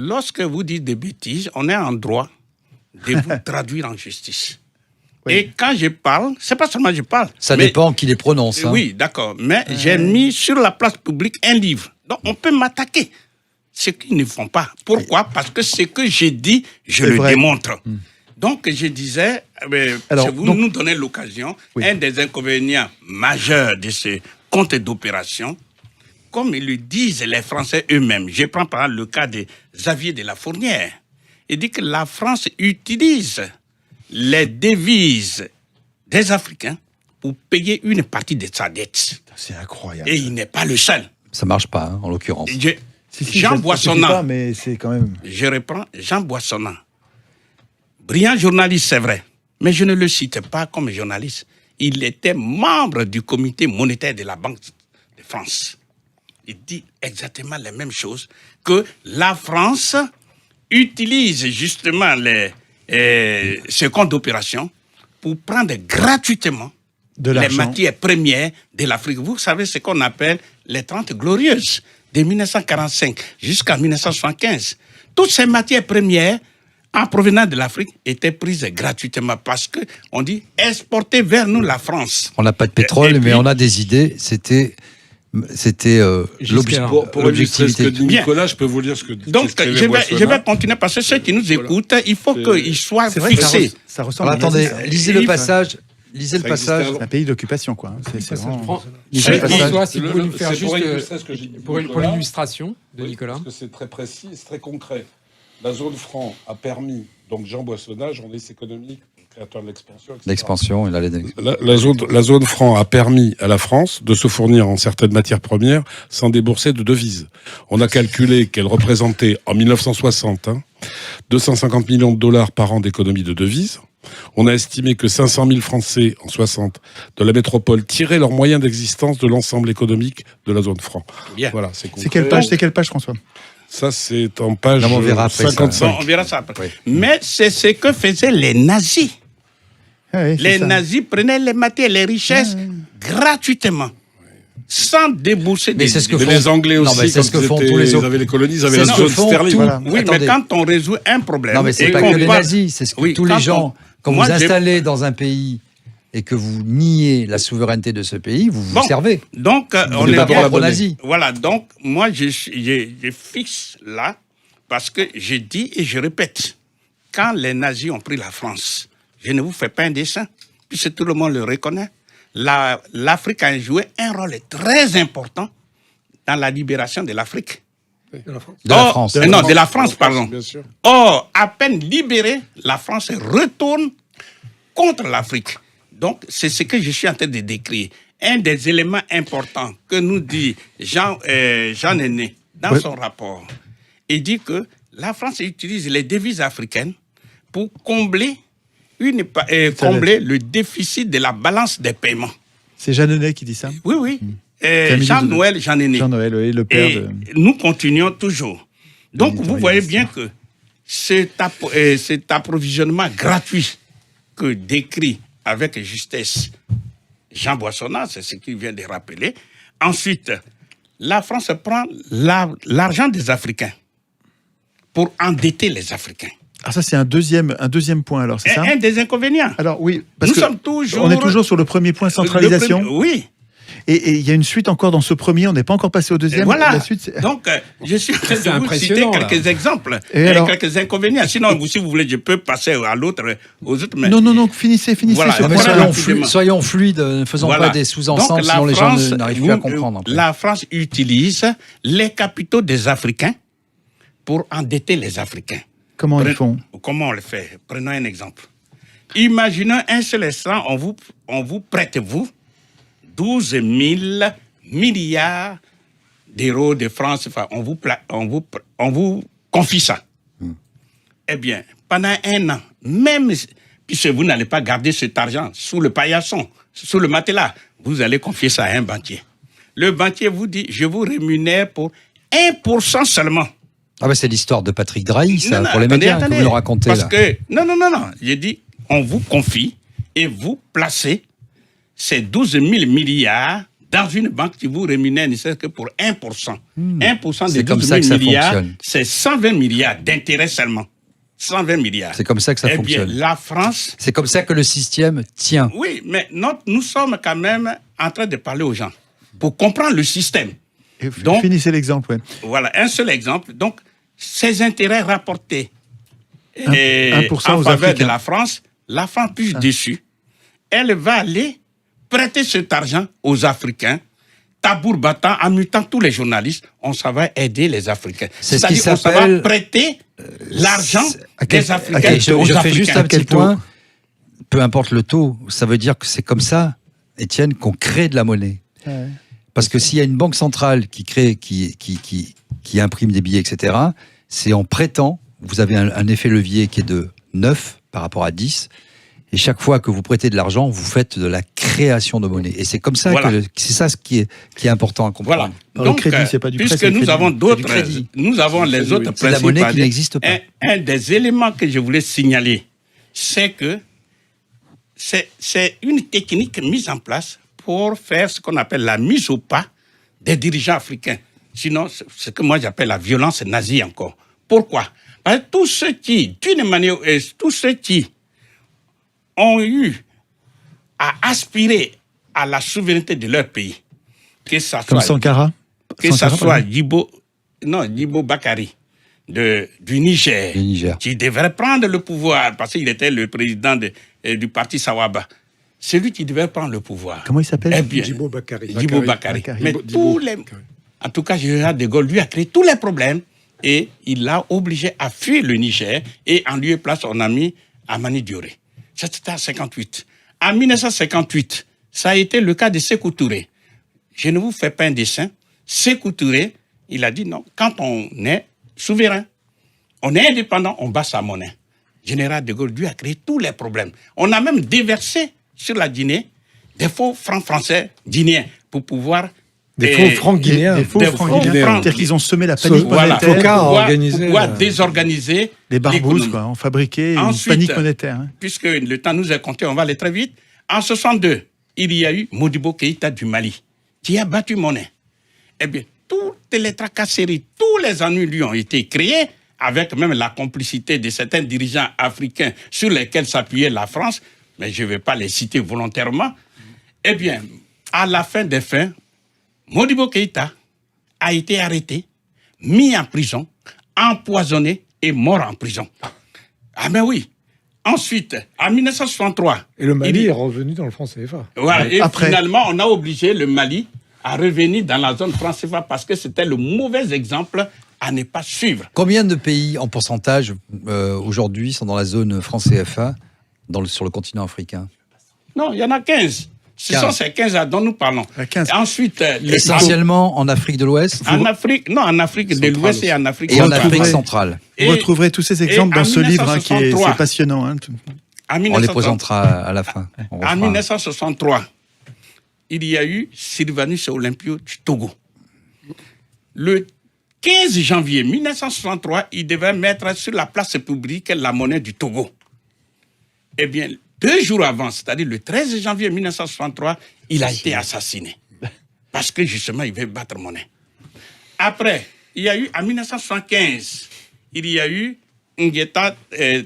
lorsque vous dites des bêtises, on est en droit de vous traduire en justice. Oui. Et quand je parle, c'est pas seulement je parle. Ça dépend qui les prononce. Hein. Oui, d'accord. Mais j'ai mis sur la place publique un livre. Donc, on peut m'attaquer. Ce qu'ils ne font pas. Pourquoi ? Parce que ce que j'ai dit, je le démontre. Donc, je disais, alors, vous nous donnez l'occasion, un des inconvénients majeurs de ce compte d'opération, comme ils le disent les Français eux-mêmes. Je prends par exemple le cas de Xavier de la Fournière. Il dit que la France utilise les devises des Africains pour payer une partie de sa dette. C'est incroyable. Et il n'est pas le seul. Ça marche pas, hein, en l'occurrence. Jean Boissonnant. Mais c'est quand même... Je reprends Jean Boissonnant. Brillant journaliste, c'est vrai. Mais je ne le cite pas comme journaliste. Il était membre du comité monétaire de la Banque de France. Il dit exactement les mêmes choses, que la France utilise justement ce compte d'opération pour prendre gratuitement les matières premières de l'Afrique. Vous savez ce qu'on appelle les 30 glorieuses de 1945 jusqu'à 1975. Toutes ces matières premières en provenance de l'Afrique étaient prises gratuitement parce que on dit exporter vers nous la France. On n'a pas de pétrole, mais on a des idées. C'était l'objectivité. Ce que dit Nicolas, je peux vous lire ce que dit. Donc, je vais continuer parce que ceux qui nous écoutent, il faut qu'ils soient fixés. Ça ressemble. Attendez, lisez le passage. Lisez le passage. C'est un pays d'occupation, quoi. C'est vraiment... François, si vous pouvez nous faire juste pour l'illustration de Nicolas. Parce que c'est très précis, c'est très concret. La zone franc a permis, donc Jean Boissonnat, journaliste économique, créateur de l'expansion, etc. L'expansion, il allait... La zone franc a permis à la France de se fournir en certaines matières premières sans débourser de devises. On a calculé qu'elle représentait, en 1960, 250 millions de dollars par an d'économie de devises. On a estimé que 500 000 Français, en 60, de la métropole, tiraient leurs moyens d'existence de l'ensemble économique de la zone franc. Bien. Voilà, c'est quelle page, François ? Ça, c'est en page 55. Bon, on verra ça après. Oui. Mais c'est ce que faisaient les nazis. Les nazis prenaient les matières, les richesses gratuitement, sans débourser des... c'est ce que font les Anglais aussi. Non, c'est ce que font tous les autres. Ils avaient les colonies, ils avaient la zone sterling. Voilà. Oui, mais quand on résout un problème... Non, mais c'est pas que les nazis, c'est ce que tous les gens... Quand vous installez dans un pays et que vous niez la souveraineté de ce pays, vous vous servez. Donc, on est d'abord nazis. Voilà, donc, moi, je fixe là, parce que je dis et je répète, quand les nazis ont pris la France, je ne vous fais pas un dessin, puisque tout le monde le reconnaît, l'Afrique a joué un rôle très important dans la libération de l'Afrique. De la France. De la France, pardon. Bien sûr. Or, à peine libérée, la France retourne contre l'Afrique. Donc, c'est ce que je suis en train de décrire. Un des éléments importants que nous dit Jean Néné dans son rapport, il dit que la France utilise les devises africaines pour combler le déficit de la balance des paiements. C'est Jean Néné qui dit ça ? Oui, oui. Jean-Noël Jean-Néné. Jean-Noël, oui, le père de... Nous continuons toujours. Donc, vous voyez bien que cet approvisionnement gratuit que décrit avec justesse Jean Boissonnat, c'est ce qu'il vient de rappeler. Ensuite, la France prend l'argent des Africains pour endetter les Africains. Ah, ça, c'est un deuxième point, alors, c'est ça ? Un des inconvénients. Alors, oui, parce on est toujours sur le premier point, centralisation. Oui. Et il y a une suite encore dans ce premier, on n'est pas encore passé au deuxième. Voilà. La suite, donc, je suis en train de vous citer quelques exemples et quelques inconvénients. Sinon, si vous voulez, je peux passer aux autres. Mais... Non, finissez. Voilà. Soyons fluides, ne faisons pas des sous-ensembles, sinon les gens n'arrivent plus à comprendre. La France utilise les capitaux des Africains pour endetter les Africains. Comment ils font ? Comment on le fait ? Prenons un exemple. Imaginons un seul instant, on vous prête, 12 000 milliards d'euros de France, enfin, on vous confie ça. Eh bien, pendant un an, même puisque vous n'allez pas garder cet argent sous le paillasson, sous le matelas, vous allez confier ça à un banquier. Le banquier vous dit, je vous rémunère pour 1% seulement. Ah ben c'est l'histoire de Patrick Drahi, ça, pour les médias, que vous nous racontez. Parce que, non. J'ai dit, on vous confie et vous placez ces 12 000 milliards dans une banque qui vous rémunère ne serait-ce que pour 1%. 1% des 12 000 milliards, c'est 120 milliards d'intérêts seulement. 120 milliards. C'est comme ça que ça fonctionne. Bien, la France... C'est comme ça que le système tient. Oui, mais nous sommes quand même en train de parler aux gens pour comprendre le système. Donc, finissez l'exemple, ouais. Voilà, un seul exemple. Donc, ces intérêts rapportés 1% en aux faveur Africains. de la France plus dessus. Elle va aller prêter cet argent aux Africains, tabour battant, en mutant tous les journalistes. On s'en va aider les Africains. C'est-à-dire qu'on s'en va prêter l'argent des Africains aux je Africains. fais juste un petit point. Peu importe le taux, ça veut dire que c'est comme ça, Étienne, qu'on crée de la monnaie. Ouais. Parce que s'il y a une banque centrale qui crée, qui imprime des billets, etc., c'est en prêtant, vous avez un effet levier qui est de 9 par rapport à 10, et chaque fois que vous prêtez de l'argent, vous faites de la création de monnaie. Et c'est comme ça que c'est ça ce qui est important à comprendre. Voilà. Donc, le crédit, c'est pas du prêt, puisque nous avons d'autres, nous avons les autres principes. C'est la monnaie qui n'existe pas. Un des éléments que je voulais signaler, c'est que c'est une technique mise en place pour faire ce qu'on appelle la mise au pas des dirigeants africains. Sinon, ce que moi j'appelle la violence nazie encore. Pourquoi? Parce que tous ceux qui, d'une manière, tous ceux qui ont eu à aspirer à la souveraineté de leur pays, que ça comme soit Sankara, que ça soit Djibo Bakary du Niger, qui devrait prendre le pouvoir parce qu'il était le président du parti Sawaba. C'est lui qui devait prendre le pouvoir. Comment il s'appelle? Djibo Bakary. Mais en tout cas, général de Gaulle lui a créé tous les problèmes et il l'a obligé à fuir le Niger et en lieu et place on a mis Amani Dioré. C'était en 1958. En 1958, ça a été le cas de Sékou Touré. Je ne vous fais pas un dessin. Sékou Touré, il a dit non, quand on est souverain, on est indépendant, on bat sa monnaie. Général de Gaulle lui a créé tous les problèmes. On a même déversé sur la Guinée des faux francs français guinéens pour pouvoir... Des faux francs guinéens. Des faux francs guinéens. C'est-à-dire qu'ils ont semé la panique monétaire. Pour pouvoir désorganiser les barbouzes, quoi, ont fabriqué une panique monétaire. Hein. Puisque le temps nous est compté, on va aller très vite. En 1962, il y a eu Modibo Keïta du Mali, qui a battu monnaie. Eh bien, toutes les tracasseries, tous les ennuis lui ont été créés, avec même la complicité de certains dirigeants africains sur lesquels s'appuyait la France, mais je ne vais pas les citer volontairement. Eh bien, à la fin des fins, Modibo Keïta a été arrêté, mis en prison, empoisonné et mort en prison. Ah ben oui. Ensuite, en 1963... Et le Mali est revenu dans le franc CFA. Voilà, et finalement, on a obligé le Mali à revenir dans la zone franc CFA parce que c'était le mauvais exemple à ne pas suivre. Combien de pays, en pourcentage, aujourd'hui, sont dans la zone franc CFA sur le continent africain? Non, il y en a 15. Ce sont ces 15 dont nous parlons. 15. Ensuite, essentiellement en Afrique de l'Ouest? En Afrique de l'Ouest et en Afrique centrale. Et en Afrique centrale. Vous retrouverez tous ces exemples dans ce livre qui est passionnant. Hein. On les présentera à la fin. En 1963, il y a eu Sylvanus Olympio du Togo. Le 15 janvier 1963, il devait mettre sur la place publique la monnaie du Togo. Eh bien, 2 jours avant, c'est-à-dire le 13 janvier 1963, il a été assassiné. Parce que justement, il veut battre monnaie. Après, il y a eu, en 1975, il y a eu Ngueta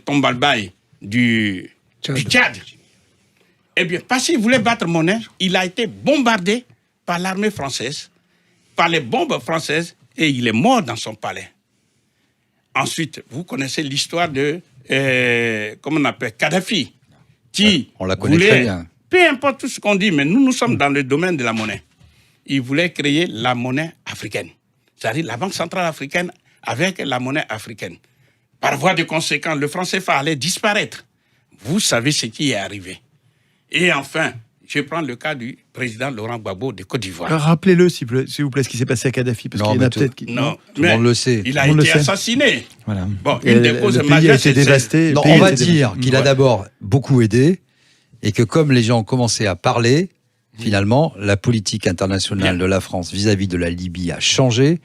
Tombalbaye du Tchad. Eh bien, parce qu'il voulait battre monnaie, il a été bombardé par l'armée française, par les bombes françaises, et il est mort dans son palais. Ensuite, vous connaissez l'histoire de, comment on appelle, Kadhafi, qui on la connaît très bien. Peu importe tout ce qu'on dit, mais nous sommes dans le domaine de la monnaie. Il voulait créer la monnaie africaine, c'est-à-dire la Banque centrale africaine avec la monnaie africaine. Par voie de conséquence, le franc CFA allait disparaître. Vous savez ce qui est arrivé. Et enfin, je prends le cas du président Laurent Gbagbo de Côte d'Ivoire. Rappelez-le, s'il vous plaît, ce qui s'est passé à Kadhafi, parce qu'il y en a peut-être qui... Non, tout le monde le sait. Il a été assassiné. Voilà. Bon, une des causes majeures, c'est dévasté. Non, on va dire qu'il a d'abord beaucoup aidé, et que comme les gens ont commencé à parler, finalement, la politique internationale de la France vis-à-vis de la Libye a changé.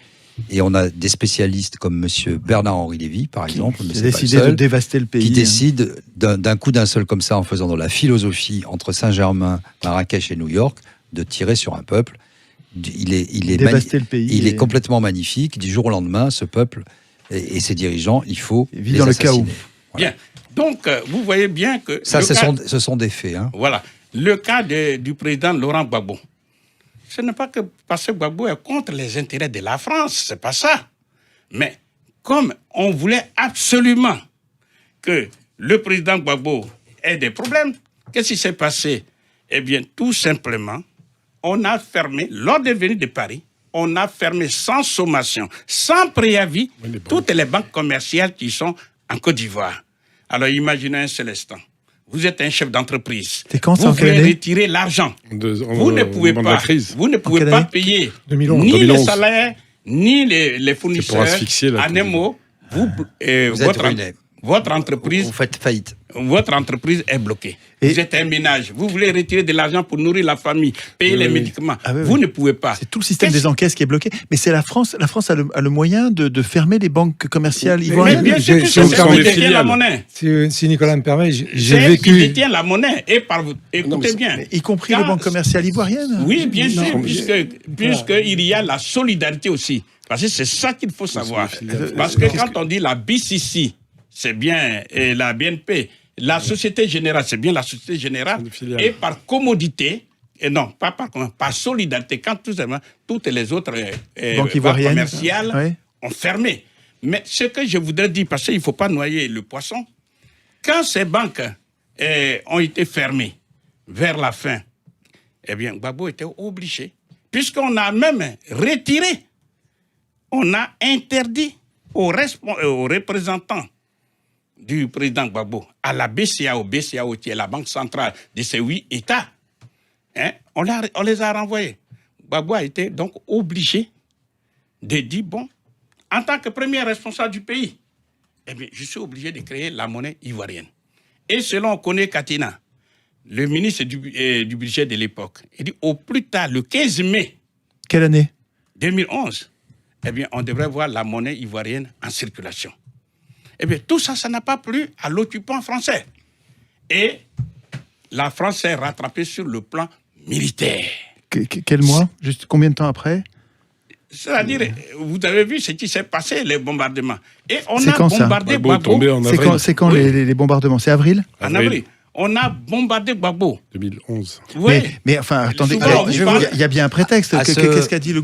Et on a des spécialistes comme M. Bernard-Henri Lévy, par exemple, qui a décidé de dévaster le pays. Qui décide d'un coup d'un seul comme ça, en faisant de la philosophie entre Saint-Germain, Marrakech et New York, de tirer sur un peuple. il est dévaster le pays. Il est complètement magnifique. Du jour au lendemain, ce peuple et ses dirigeants, il faut vit les dans le assassiner. chaos. Bien. Donc, vous voyez bien que... Ça, ce sont des faits. Hein. Voilà. Le cas du président Laurent Gbagbo. Ce n'est pas que parce que Gbagbo est contre les intérêts de la France, c'est pas ça. Mais comme on voulait absolument que le président Gbagbo ait des problèmes, qu'est-ce qui s'est passé? Eh bien, tout simplement, on a fermé, lors de venue de Paris, on a fermé sans sommation, sans préavis, toutes les banques commerciales qui sont en Côte d'Ivoire. Alors, imaginez un seul instant. Vous êtes un chef d'entreprise. Vous voulez retirer l'argent. Vous ne pouvez pas. Vous ne pouvez pas payer 2011. ni les salaires, ni les fournisseurs. Pour asphyxier en un mot, vous êtes ruiné. Votre entreprise, vous faites faillite. Votre entreprise est bloquée. Vous êtes un ménage. Vous voulez retirer de l'argent pour nourrir la famille, payer les médicaments. Vous ne pouvez pas. C'est tout le système des encaisses qui est bloqué. Mais c'est la France. La France a le moyen de fermer les banques commerciales ivoiriennes. Mais bien sûr que c'est ça qui détient la monnaie. Si Nicolas me permet, j'ai C'est vécu... qui détient la monnaie. Et écoutez bien. Y compris les banques commerciales ivoiriennes. Oui, bien sûr, puisqu'il y a la solidarité aussi. Parce que c'est ça qu'il faut savoir. Parce que quand on dit la BCC, c'est bien la BNP, la Société Générale, c'est bien la Société Générale, et par commodité, et non, pas par solidarité, quand toutes les autres banques commerciales ont fermé. Mais ce que je voudrais dire, parce qu'il ne faut pas noyer le poisson, quand ces banques ont été fermées vers la fin, eh bien, Gbagbo était obligé, puisqu'on a même retiré, on a interdit aux représentants du président Gbagbo à la BCAO qui est la banque centrale de ces 8 États, on les a renvoyés. Gbagbo a été donc obligé de dire, bon, en tant que premier responsable du pays, eh bien, je suis obligé de créer la monnaie ivoirienne. Et selon Koné Katina, le ministre du budget de l'époque, il dit au plus tard, le 15 mai. Quelle année? 2011. Eh bien, on devrait voir la monnaie ivoirienne en circulation. Eh bien, tout ça, ça n'a pas plu à l'occupant français. Et la France s'est rattrapée sur le plan militaire. Quel mois? Juste combien de temps après? C'est-à-dire, vous avez vu ce qui s'est passé, les bombardements. Et on a bombardé Gbagbo. C'est quand les bombardements? C'est avril? En avril. On a bombardé Gbagbo. 2011. Oui. Mais enfin, attendez, il y a bien un prétexte. Qu'est-ce qu'a dit le